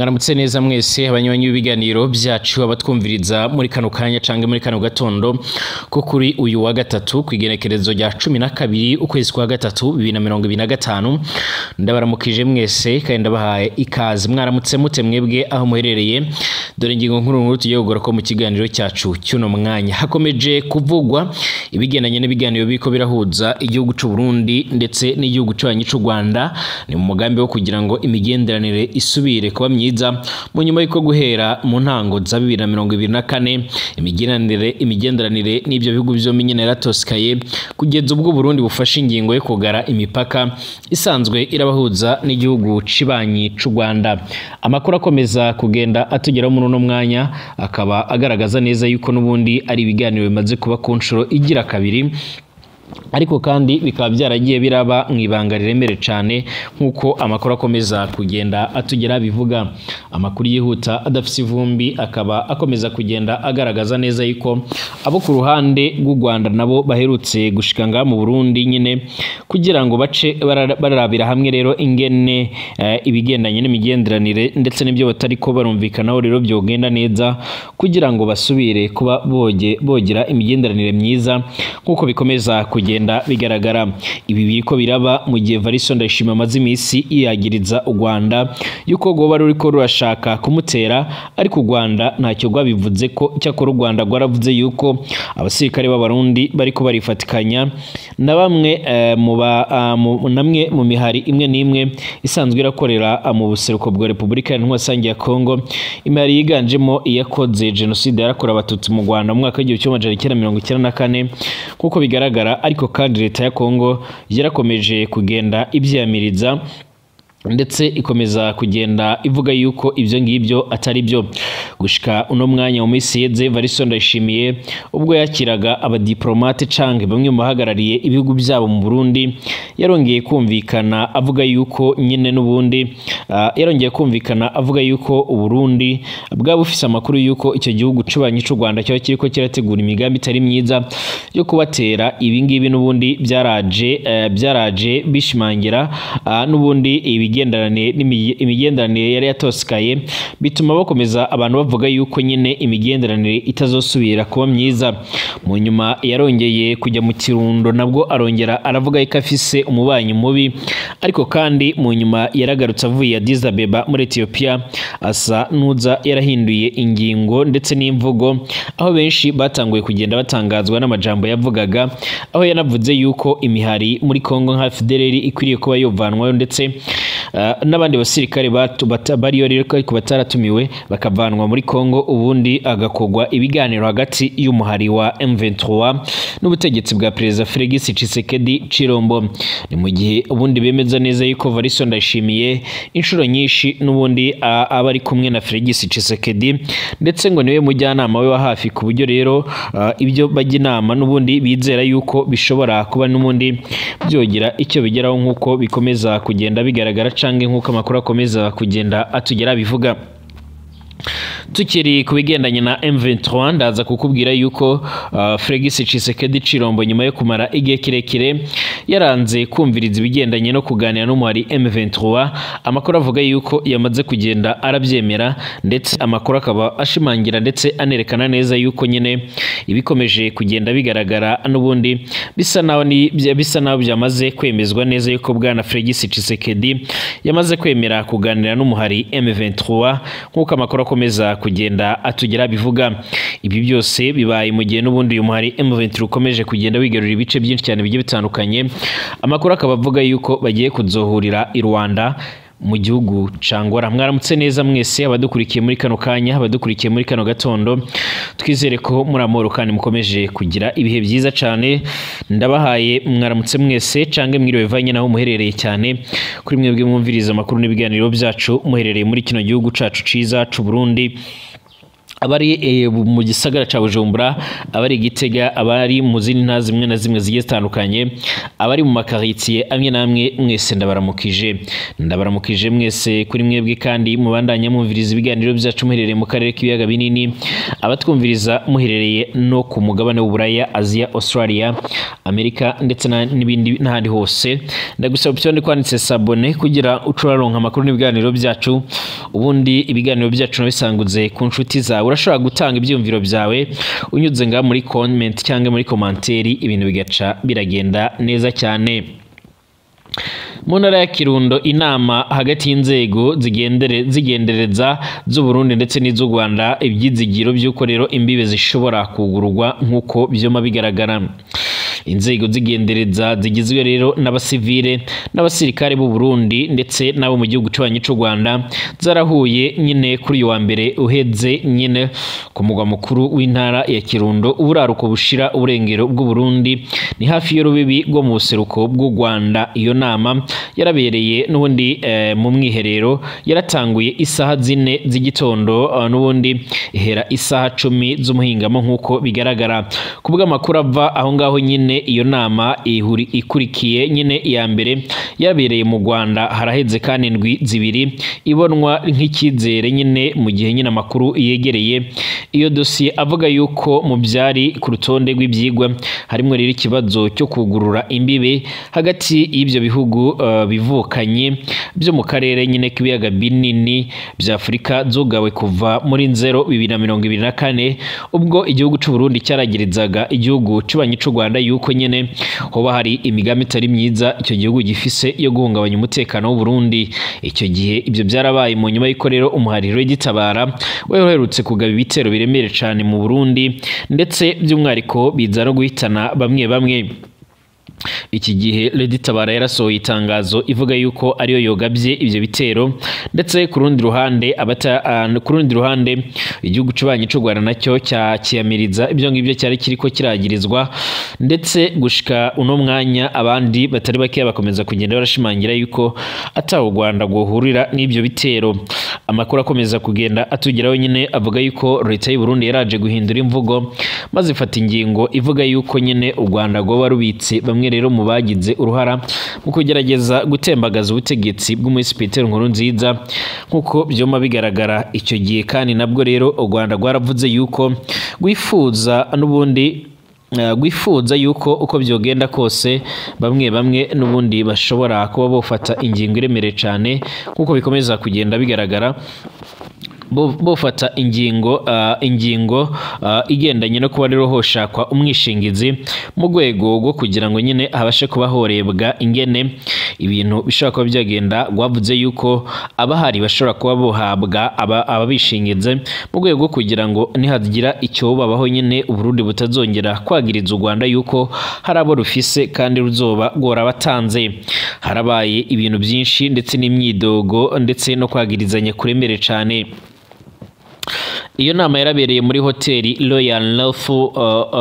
Mwaramutse neza mwese abanywanyi b'ibiganiro byacu abatwumviriza muri kano kanya canke muri kano gatondo ko kuri uyu wa gatatu kwigenekerezo rya 12 ukwezi kwa gatatu 2025 ndabaramukije mwese kandi ndabahaye ikaze. Mwaramutse mute mwebwe aho muherereye, dore ingingo nkuru tugiye kugora ko mu kiganiro cyacu cyuno mwanya hakomeje kuvugwa ibigendanye n'ibiganiro biko birahuza igihugu cy'u Burundi ndetse n'igihugu cy'u Rwanda. Ni mu mugambi wo kugira ngo imigenderanire isubire kuba myiza mu nyuma y'uko guhera mu ntango za 2024 imigenderanire n'ibyo bihugu byombi nyene yaratoskaye kugeza ubwo Burundi bufasha ingingo yo kugara imipaka isanzwe irabahuza n'igihugu cibanyi c'u Rwanda. Amakuru akomeza kugenda atugera muri no mwanya akaba agaragaza neza yuko nubundi ari ibiganiro bimaze kuba ku nshuro igira kabiri, ariko kandi bikaba byaragiye biraba mwibanga riremere cyane nkuko amakuru akomeza kugenda atugera bivuga. Amakuru yihuta adafise ivumbi akaba akomeza kugenda agaragaza neza yuko abo ku ruhande rw'u Rwanda nabo baherutse gushika nga mu Burundi nyine kugira ngo bace bararabira hamwe rero ingene ibigendanye n'imigenderanire ndetse n'ibyo batari ko barumvikanaho rero byogenda neza kugira ngo basubire kuba bogira imigenderanire myiza nkuko bikomeza kugenda bigaragara. Ibi biriko biraba mu gihe Variso Ndayishimiye amaze imisi yagiriza u Rwanda yuko goba ruriko rurashaka kumutera, ariko u Rwanda ntacyo rwabivuze ko cyakora u Rwanda rwaravuze yuko abasirikare b'abarundi bariko barifatikanya na bamwe namwe mu mihari imwe n'imwe isanzwe irakorera mu buseruko bwa Republika Iharanira ya Kongo, imihari yiganjemo iyakoze genocide yarakora abatutsi mu Rwanda mu mwaka w'1994 kuko bigaragara. Ariko kandi leta ya Kongo yarakomeje kugenda ibyamiriza ndetse ikomeza kugenda ivuga yuko ibyo ngibyo atari byo. Gushika uno mwanya mu minsi yeze Variso Ndayishimiye ubwo yakiraga abadiplomate canke bamwe mu bahagarariye ibihugu byabo mu Burundi yarongeye kumvikana avuga yuko nyine nubundi yarongeye kumvikana avuga yuko u Burundi bwabufise amakuru yuko icyo gihugu cibanyi c'u Rwanda cyo kiriko kirategura imigambi itari myiza yo kubatera. Ibi ngibi nubundi byaraje bishimangira nubundi imigenderanire yari yatoskaye, bituma bakomeza abantu bavuga yuko nyine imigenderanire itazosubira kuba myiza. Mu nyuma yarongeye kujya mu Kirundo nabwo arongera aravuga yuko afise umubanyi mubi, ariko kandi mu nyuma yaragarutse avuye Addis Abeba muri Ethiopia asa nuza yarahinduye ingingo ndetse n'imvugo, aho benshi batanguye kugenda batangazwa n'amajambo yavugaga, aho yanavuze yuko imihari muri Kongo nka FDLR ikwiriye kuba yovanwayo ndetse n'abandi basirikare bariyo rero ariko bataratumiwe bakavanwa muri Kongo, ubundi agakogwa ibiganiro hagati y'umuhari wa M23 n'ubutegetsi bwa Perezida Félix Tshisekedi Chilombo. Ni mu gihe ubundi bemeza neza yuko Variso Ndayishimiye inshuro nyinshi n'ubundi aba ari kumwe na Félix Tshisekedi ndetse ngo niwe mujyanama we wa hafi, ku buryo rero ibyo bajya inama n'ubundi bizera yuko bishobora kuba n'ubundi byogira icyo bigeraho nkuko bikomeza kugenda bigaragara canke nkuko amakuru akomeza kugenda atugera bivuga. Tukiri kubigendanye na M23 ndaza kukubwira yuko Félix Tshisekedi Chilombo nyuma yo kumara igihe kirekire yaranze kumviriza ibigendanye no kuganira n'umuhari M23, amakuru avuga yuko yamaze kugenda arabyemera ndetse amakuru akaba ashimangira ndetse anerekana neza yuko nyine ibikomeje kugenda bigaragara n'ubundi bisa naho byamaze kwemezwa neza yuko bwana Félix Tshisekedi yamaze kwemera kuganira n'umuhari M23 nkuko amakuru akomeza kugenda atugera bivuga. Ibi byose bibaye mu gihe n'ubundi uyu muhari M23 ukomeje kugenda wigarurira ibice byinshi cyane bigiye bitandukanye. Amakuru akaba avuga yuko bagiye kuzohurira i Rwanda mu gihugu cangora. Mwaramutse neza mwese abadukurikiye muri kano kanya, abadukurikiye muri kano gatondo, twizere ko muri amahoro kandi mukomeje kugira ibihe byiza cyane. Ndabahaye mwaramutse mwese cange mwiriwe vanye naho muherereye cyane kuri mwebwe mwumviriza amakuru n'ibiganiro byacu muherereye muri kino gihugu cacu ciza c'u Burundi. abari mu gisagara ca Bujumbura, abari Gitega, abari mu zindi ntara zimwe na zimwe zigiye zitandukanye, abari mu makaritiye amwe namwe, mwese ndabaramukije mwese kuri mwebwe, kandi mubandanya mwumviriza ibiganiro byacu muherereye mu karere k'ibiyaga binini, abatwumviriza muherereye no ku mugabane w'Uburaya, Asia, Australia, Amerika ndetse n'ibindi n'ahandi hose. Ndagusaba utyonde kwanditse sabone kugira ucuraronka amakuru n'ibiganiro byacu, ubundi ibiganiro byacu nabisanguze ku nshuti zawe. Urashobora gutanga ibyumviro byawe unyuze nga muri comment cyangwa muri komanteri, ibintu bigaca biragenda neza cyane. Mu ntara ya Kirundo, inama hagati y'inzego zigendereza z'u Burundi ndetse n'iz'u Rwanda, ibyizigiro by'uko rero imbibe zishobora kugururwa nk'uko byoma bigaragara. Inzego zigendereza zigizwe rero n'abasivile n'abasirikare b'u Burundi ndetse nabo mu gihugu cy'u Rwanda zarahuye nyine kuri uyu wa mbere uheze nyine ku mugwa mukuru w'intara ya Kirundo, uburaruko bushira uburengero bw'u Burundi, ni hafi y'urubibi rwo mu buseruko bw'u Rwanda. Iyo nama yarabereye n'ubundi mu mwiherero, yaratanguye isaha 4 z'igitondo n'ubundi ihera isaha 10 z'umuhingamo nk'uko bigaragara kubwa makuru ava aho ngaho. Nyine iyo nama ikurikiye nyine iya mbere yabereye mu Rwanda haraheze kandi indwi zibiri, ibonwa nk'ikizere nyine mu gihe nyine amakuru yegereye iyo dosiye avuga yuko mu byari ku rutonde rw'ibyigwa harimo rero ikibazo cyo kugurura imbibe hagati y'ibyo bihugu bivukanye byo mu karere nyine k'ibiyaga binini bya Afurika zugawe kuva muri 2024 ubwo igihugu cy'u Burundi cyaragirizaga igihugu cy'ubanyi cy'u Rwanda yuko nyene hoba hari imigambi itari myiza icyo gihugu gifise yo guhungabanya umutekano w'u Burundi. Icyo gihe ibyo byarabaye mu nyuma y'iko rero umuhariro w'igitabara weherutse kugaba ibitero biremere cyane mu Burundi, ndetse by'umwariko biza no guhitana bamwe. Iki gihe Lady Tabara yarasohoye itangazo ivuga yuko ariyo yogabye ibyo bitero, ndetse ku rundi ruhande igihugu cy'ubanyi cy'u Rwanda nacyo cyakiyamiriza ibyo ngibyo cyari kiriko kiragirizwa, ndetse gushika uno mwanya abandi batari bake bakomeza kugenda barashimangira yuko ataho u Rwanda guhurira n'ibyo bitero. Amakuru akomeza kugenda atugeraho nyine avuga yuko leta y'u Burundi yaraje guhindura imvugo maze ifata ingingo ivuga yuko nyine u Rwanda rwo barubitse bamwe rero mu bagize uruhara mu kugerageza gutembagaza ubutegetsi bw'umumisipiteri Nkurunziza nk'uko byoma bigaragara. Icyo gihe kandi nabwo rero u Rwanda rwaravuze yuko rwifuza yuko uko byogenda kose bamwe n'ubundi bashobora kuba bofata ingingo iremereye cyane nk'uko bikomeza kugenda bigaragara, bofata ingingo igendanye no kuba rero hoshakwa umwishingizi mu rwego rwo kugira ngo nyine habashe kuba horebwa ingene ibintu bishobora kuba byagenda. Rwavuze yuko abahari bashobora kuba bohabwa ababishingize mu rwego rwo kugira ngo nihagira icyo babaho nyine u Burundi butazongera kwagiriza u Rwanda yuko hari abo rufise kandi ruzoba rwarabatanze. Harabaye ibintu byinshi ndetse n'imyidogo ndetse no kwagirizanya kuremere cyane. Iyo nama yarabereye muri hoteli Royal Nelfu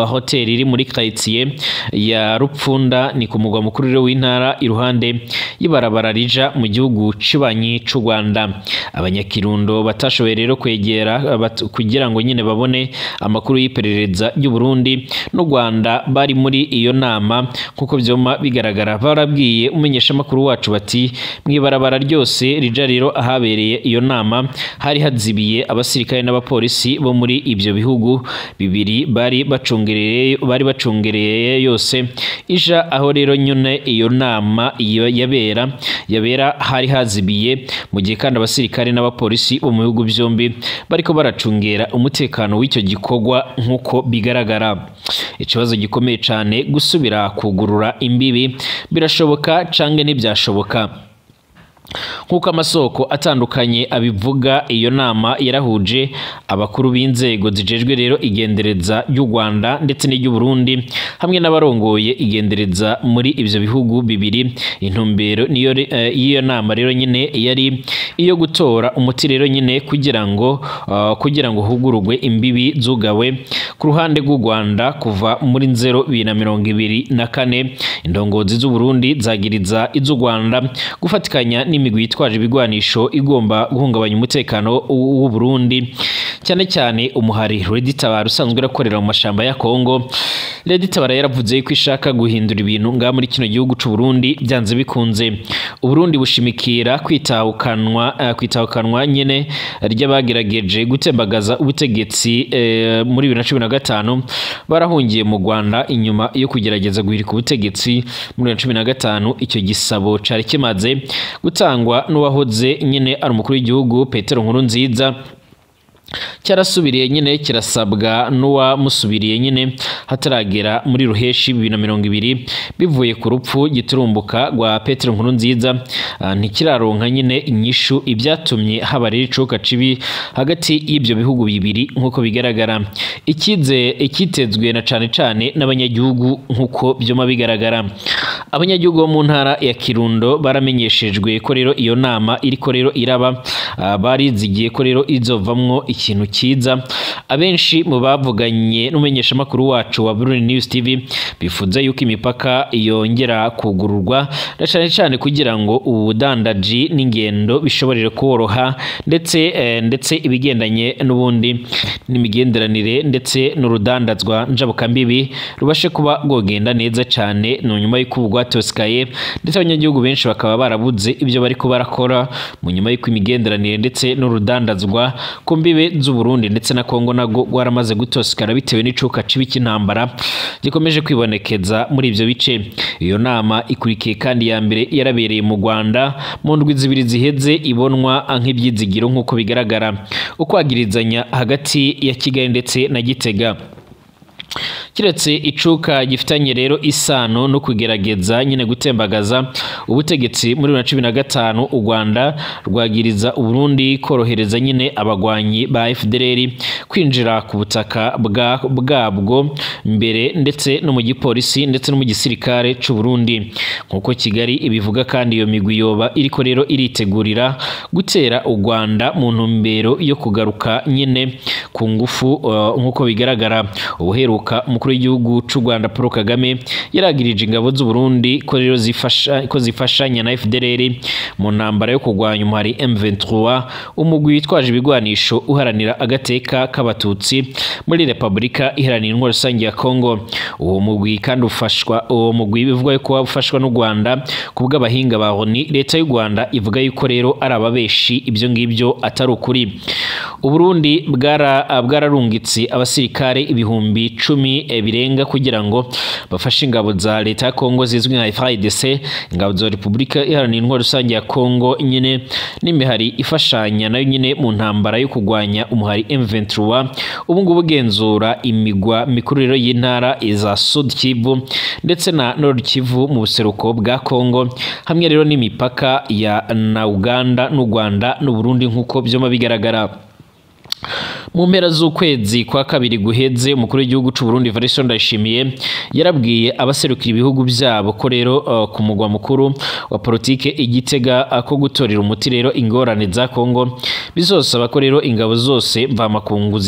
hotel iri muri quartier ya Rupfunda, ni ku mugwa mukuru w'intara iruhande y'ibarabara rija mu gihugu cy'ubanyi cy'u Rwanda. Abanyakirundo batashoboye rero kwegera kugira ngo nyine babone amakuru y'iperereza y'u Burundi n'u Rwanda bari muri iyo nama kuko byoma bigaragara. Barabwiye umenyesha makuru wacu bati mwibarabara ryose rija rero ahabereye iyo nama hari hazibiye abasirikare n'abapolisi bo muri ibyo bihugu bibiri bari bacungereye yose ija aho rero nyune iyo nama yabera hari hazibiye, mu gihe kandi abasirikare n'abapolisi bo mu bihugu byombi bariko baracungera umutekano w'icyo gikorwa nk'uko bigaragara. Ikibazo gikomeye cyane gusubira kugurura imbibi birashoboka canke ntibyashoboka. Nk'uko amasoko atandukanye abivuga, iyo nama yarahuje abakuru b'inzego zijejwe rero igendereza y'u Rwanda ndetse n'iy'u Burundi hamwe n'abarongoye igendereza muri ibyo bihugu bibiri. Intumbero niyo iyo nama rero nyine yari iyo gutora umuti rero nyine kugira ngo hugurugwe imbibi zugawe ku ruhande rw'u Rwanda kuva muri 2024. Indongozi z'u Burundi zagiriza iz'u Rwanda gufatikanya n'imigwi yitwaje ibigwanisho igomba guhungabanya umutekano w'u Burundi cyane cyane umuhari Red Tabara usanzwe urakorera mu mashamba ya Kongo. Red Tabara yaravuze ko ishaka guhindura ibintu nga muri kino gihugu c'u Burundi byanze bikunze. U Burundi bushimikira kwitahukanwa nyene ry'abagerageje gutembagaza ubutegetsi muri 2015 barahungiye mu Rwanda inyuma yo kugerageza guhirika ubutegetsi muri 2015. Icyo gisabo cari kimaze gutangwa n'uwahoze nyene ari umukuru w'igihugu Petero Nkurunziza, cyarasubiriye nyene kirasabwa n'uwa musubiriye nyene hataragera muri ruheshi 2020 bivuye ku rupfu giturumbuka rwa Petero Nkurunziza. Ntikiraronka nyene inyishu ibyatumye haba rero icoka cibi hagati y'ibyo bihugu bibiri nkuko bigaragara. Ikitezwe na cane n'abanyagihugu nkuko byoma bigaragara. Abanyagihugu bo mu ntara ya Kirundo baramenyeshejwe ko rero iyo nama iriko rero iraba, barizigiye ko rero izovamwo ikintu kiza. Abenshi mu bavuganye n'umenyesha makuru wacu wa Burundi News TV bifuza yuko imipaka yongera kugururwa na cane kugira ngo ubudandaji n'ingendo bishoborere koroha, ndetse ibigendanye n'ubundi n'imigenderanire ndetse n'urudandazwa njabukambibi rubashe kuba rwogenda neza cane. No nyuma y'uko ubwatoskaye ndetse abanyagihugu benshi bakaba barabuze ibyo bariko barakora mu nyuma y'uko imigenderanire ndetse n'urudandazwa ku mbibe z'u Burundi ndetse na Kongo nago gwaramaze gutoskara bitewe n'icuka cibi cy'intambara gikomeje kwibonekeza muri ivyo bice. Iyo nama ikurikiye kandi ya mbere yarabereye mu Rwanda mu ndwi zibiri ziheze ibonwa nk'ibyizigiro nkuko bigaragara, ukwagirizanya hagati ya Kigali ndetse na Gitega. Kiretse icuka gifitanye rero isano no kugerageza nyine gutembagaza ubutegetsi muri 2015, u Rwanda rwagiriza u Burundi korohereza nyine abagwanyi ba FDLR kwinjira ku butaka bwabwo mbere ndetse no mu gipolisi ndetse no mu gisirikare c'u Burundi nkuko Kigali ibivuga. Kandi iyo migwi yoba iriko rero iritegurira gutera u Rwanda mu ntumbero yo kugaruka nyine ku ngufu nkuko bigaragara. Ubuheruka umukuru w'igihugu c'u Rwanda Paul Kagame yaragirije ingabo z'u Burundi ko rero zifashanya na FDLR mu ntambara yo kurwanya umuhari M23, umugwi witwaje ibigwanisho uharanira agateka k'abatutsi muri Republika Iharanira Intwaro Rusange ya Kongo. Uwo mugwi kandi bivugwa ko ufashwa n'u Rwanda kubw'abahinga ba ONU. Leta y'u Rwanda ivuga yuko rero ari ababeshi ibyo ngibyo atari ukuri. U Burundi bwararungitse abasirikare ibihumbi 10 birenga kugira ngo bafashe ingabo za leta ya Kongo zizwi nka FARDC, ingabo za Republika Iharanira Intwaro Rusange ya Kongo nyine n'imihari ifashanya nayo nyine mu ntambara yo kurwanya umuhari M23. Ubu ngubu genzura imigwa mikuru rero y'intara za Sud Kivu ndetse na Nord Kivu mu buseruko bwa Kongo, hamwe rero n'imipaka ya na Uganda n'u Rwanda n'u Burundi nkuko byoma bigaragara. Mu mpera z'ukwezi kwa kabiri guheze, umukuru w'igihugu c'u Burundi Evariste Ndayishimiye yarabwiye abaserukira ibihugu byabo ko rero ku mugwa mukuru wa politike Igitega ko gutorera umuti rero ingorane za Kongo bizosaba ko rero ingabo zose mvamakungu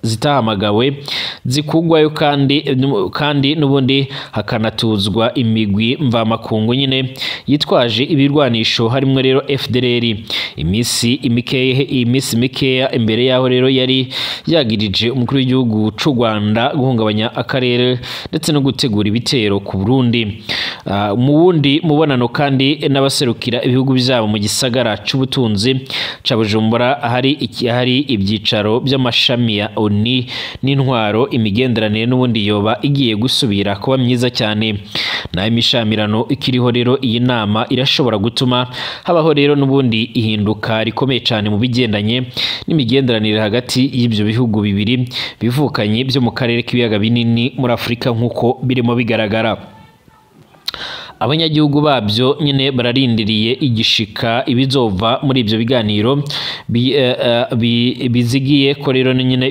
zitahamagawe zikugwayo kandi n'ubundi hakanatuzwa imigwi mvamakungu nyine yitwaje ibirwanisho harimo rero FDLR. Imisi mikeya imbere yaho rero yari yagirije umukuru w'igihugu c'u Rwanda guhungabanya akarere ndetse no gutegura ibitero ku Burundi. Mu wundi mubonano kandi n'abaserukira ibihugu byabo mu gisagara c'ubutunzi ca Bujumbura hari ibyicaro by'amashami ya ONU n'intwaro, imigenderanire n'ubundi yoba igiye gusubira kuba myiza cyane. Na imishamirano ikiriho rero iyi nama irashobora gutuma habaho rero n'ubundi ihinduka rikomeye cyane mu bigendanye n'imigenderanire hagati y'ibyo bihugu bibiri bivukanye byo mu karere k'ibiyaga binini muri Afurika nkuko birimo bigaragara. Abanyagihugu babyo nyine bararindiriye igishika ibizova muri ibyo biganiro bizigiye ko rero nyine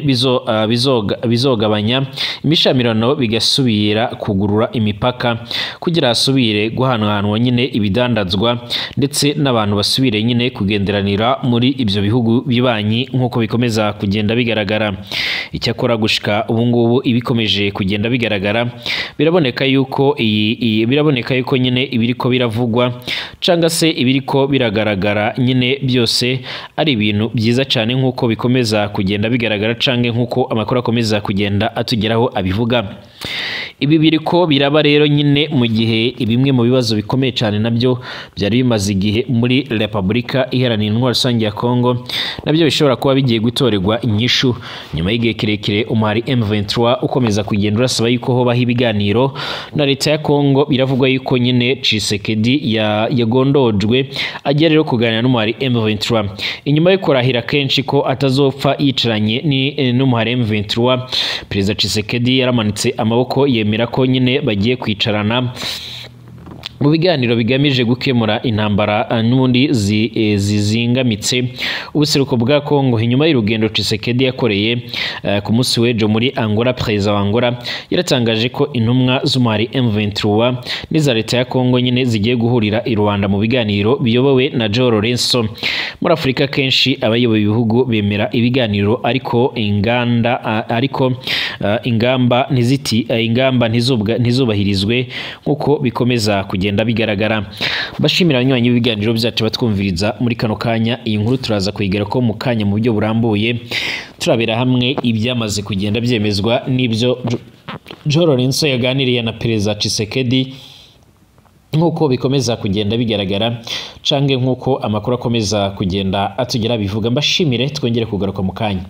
bizogabanya imishamirano bigasubira kugurura imipaka kugira hasubire guhanwa nyine ibidandazwa ndetse n'abantu basubire nyine kugenderanira muri ibyo bihugu bibanyi nkuko bikomeza kugenda bigaragara. Icyakora gushika ubu ngubu ibikomeje kugenda bigaragara biraboneka yuko nyine ibiriko biravugwa canga se ibiriko biragaragara nyine byose ari ibintu byiza cyane nkuko bikomeza kugenda bigaragara cange nkuko amakuru akomeza kugenda atugeraho abivuga. Ibi biriko biraba rero nyine mu gihe bimwe mu bibazo bikomeye cyane nabyo byari bimaze igihe muri Repubulika Iharanira Intwaro Rusange ya Kongo nabyo bishobora kuba bigiye gutorerwa inyishu nyuma y'igihe kirekire umwari M23 ukomeza kugenda urasaba yuko hobaho ibiganiro na leta ya Kongo. Biravugwa yuko nyine Tshisekedi yagondojwe agiye rero kuganira n'umwari M23 inyuma yo kurahira kenshi ko atazopfa yicaranye n'umwari M23. Perezida Tshisekedi yaramanitse amaboko yemera ko nyine bagiye kwicarana mu biganiro bigamije gukemura intambara n'ubundi zizingamitse ubuseruko bwa Kongo. Inyuma y'urugendo Tshisekedi yakoreye ku munsi w'ejo muri Angola, Perezida wa Angola yaratangaje ko intumwa z'umwari M23 n'iza leta ya Kongo nyine zigiye guhurira i Rwanda mu biganiro biyobowe na Joao Lourenço. Muri Afurika kenshi abayoboye ibihugu bemera ibiganiro ariko ingamba ntizubahirizwe nkuko bikomeza kugenda bigaragara. Bashimira abanywanyi b'ibiganiro byacu batwumviriza muri kano kanya. Iyi nkuru turaza kuyigera ko mu kanya mu buryo burambuye turabera hamwe ibyamaze kugenda byemezwa n'ibyo Joao Lourenço yaganiriye na Perezida Tshisekedi nkuko bikomeza kugenda bigaragara cange nkuko amakuru akomeza kugenda atugera bivuga. Mbashimire twongere kugaruka mu kanya.